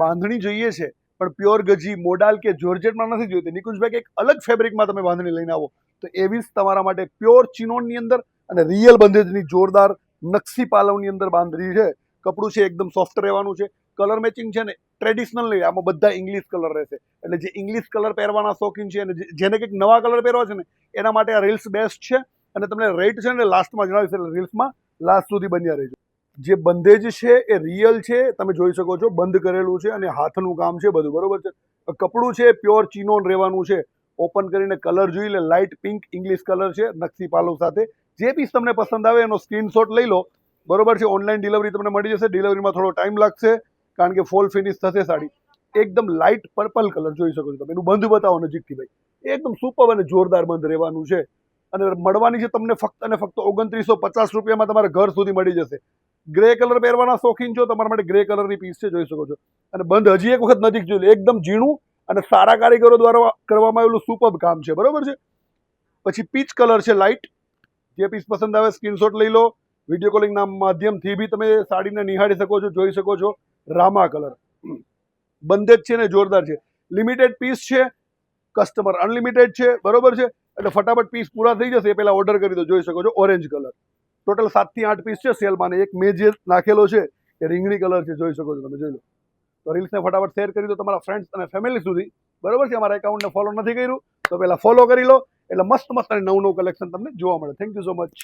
બાંધણી જોઈએ છે પણ પ્યોર ગજી મોડાલ કે જોર્જેટમાં નથી જોઈતી, નિકુંજભાઈ એક અલગ ફેબ્રિકમાં તમે બાંધણી લઈને આવો તો એવી જ તમારા માટે પ્યોર ચિનોનની અંદર અને રિયલ બંધેજની જોરદાર નકશી પાલવની અંદર બાંધણી છે. કપડું છે એકદમ સોફ્ટ રહેવાનું છે. કલર મેચિંગ છે ને ટ્રેડિશનલ નહીં, આમાં બધા ઇંગ્લિશ કલર રહેશે. એટલે જે ઇંગ્લિશ કલર પહેરવાના શોખીન છે અને જેને કંઈક નવા કલર પહેરવા છે ને એના માટે આ રીલ્સ બેસ્ટ છે. અને તમને રેટ છે ને લાસ્ટમાં જણાવીશ, એટલે રીલ્સમાં લાસ્ટ સુધી બન્યા રહેજો. જે બંધેજ છે એ રિયલ છે, તમે જોઈ શકો છો બંધ કરેલું છે અને હાથનું કામ છે બધું, બરોબર છે. કપડું છે પ્યોર ચિનોન રહેવાનું છે. ઓપન કરીને કલર જોઈ લે, લાઇટ પિંક ઇંગ્લિશ કલર છે નકશી પાલવ સાથે. જે પીસ તમને પસંદ આવે એનો સ્ક્રીનશોટ લઈ લો, બરોબર છે. ઓનલાઈન ડિલિવરી તમને મળી જશે. ડિલિવરીમાં થોડો ટાઈમ લાગશે કારણ કે ફોલ ફિનિશ થશે સાડી. એકદમ લાઇટ પર્પલ કલર જોઈ શકો છો તમે. એનું બંધ બતાવો નજીકથી ભાઈ, એકદમ સુપર અને જોરદાર બંધ રહેવાનું છે. અને મળવાની છે તમને ફક્ત અને ફક્ત 2950 રૂપિયામાં તમારા ઘર સુધી મળી જશે. ગ્રે કલર પહેરવાના શોખીન છો, તમારા માટે ગ્રે કલરની પીસ છે, જોઈ શકો છો. અને બંધ હજી એક વખત નજીક જોઈ લો, એકદમ ઝીણું અને સારા કારીગરો દ્વારા કરવામાં આવેલું સુપર કામ છે, બરોબર છે. પછી પીચ કલર છે લાઇટ. જે પીસ પસંદ આવે સ્ક્રીનશોટ લઈ લો. વિડીયો કોલિંગના માધ્યમથી બી તમે સાડીને નિહાળી શકો છો, જોઈ શકો છો. રામા કલર બંધેજ છે ને જોરદાર છે. લિમિટેડ પીસ છે, કસ્ટમર અનલિમિટેડ છે, બરોબર છે. એટલે ફટાફટ પીસ પૂરા થઈ જશે એ પહેલા ઓર્ડર કરી દો. જોઈ શકો છો ઓરેન્જ કલર. ટોટલ 7 થી 8 પીસ છે સેલમાં. એક મેં જે નાખેલો છે એ રીંગણી કલર છે, જોઈ શકો છો તમે, જોઈ લો. તો રીલ્સને ફટાફટ શેર કરી દો તમારા ફ્રેન્ડ્સ અને ફેમિલી સુધી, બરોબર છે. અમારા એકાઉન્ટને ફોલો નથી કર્યું તો પહેલા ફોલો કરી લો, એટલે મસ્ત મસ્ત અને નવું કલેક્શન તમને જોવા મળે. Thank you so much.